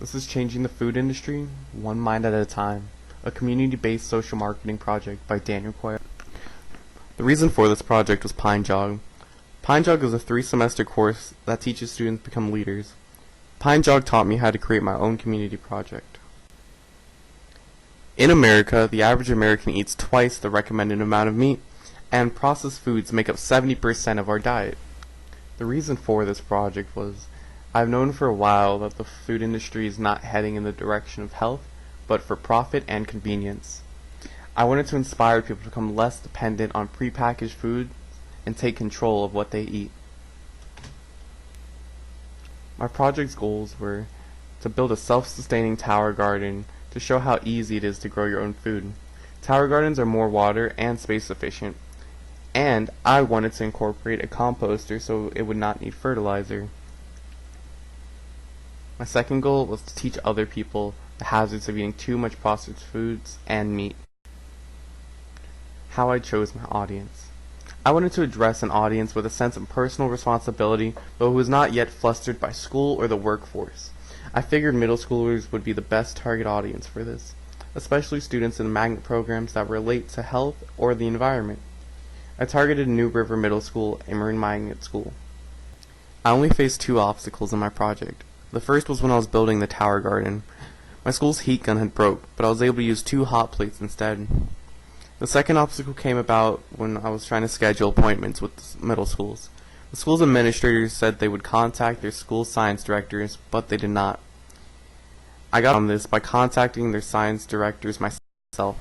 This is Changing the Food Industry, One Mind at a Time, a community-based social marketing project by Daniel Coyle. The reason for this project was Pine Jog. Pine Jog is a 3-semester course that teaches students to become leaders. Pine Jog taught me how to create my own community project. In America, the average American eats twice the recommended amount of meat, and processed foods make up 70% of our diet. The reason for this project was I've known for a while that the food industry is not heading in the direction of health, but for profit and convenience. I wanted to inspire people to become less dependent on prepackaged food and take control of what they eat. My project's goals were to build a self-sustaining tower garden to show how easy it is to grow your own food. Tower gardens are more water and space efficient, and I wanted to incorporate a composter so it would not need fertilizer. My second goal was to teach other people the hazards of eating too much processed foods and meat. How I chose my audience. I wanted to address an audience with a sense of personal responsibility, but who was not yet flustered by school or the workforce. I figured middle schoolers would be the best target audience for this, especially students in the magnet programs that relate to health or the environment. I targeted New River Middle School, a marine magnet school. I only faced 2 obstacles in my project. The first was when I was building the tower garden. My school's heat gun had broke, but I was able to use 2 hot plates instead. The second obstacle came about when I was trying to schedule appointments with middle schools. The school's administrators said they would contact their school science directors, but they did not. I got on this by contacting their science directors myself.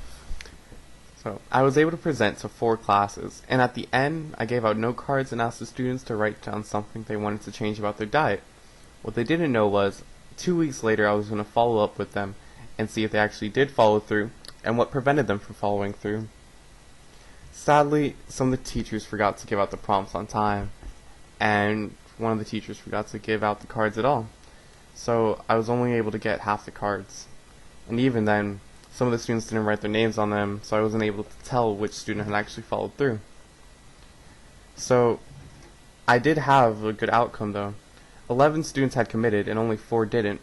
So I was able to present to 4 classes, and at the end, I gave out note cards and asked the students to write down something they wanted to change about their diet. What they didn't know was, 2 weeks later I was going to follow up with them and see if they actually did follow through and what prevented them from following through. Sadly, some of the teachers forgot to give out the prompts on time, and one of the teachers forgot to give out the cards at all. So I was only able to get half the cards. And even then, some of the students didn't write their names on them, so I wasn't able to tell which student had actually followed through. So I did have a good outcome though. 11 students had committed and only 4 didn't.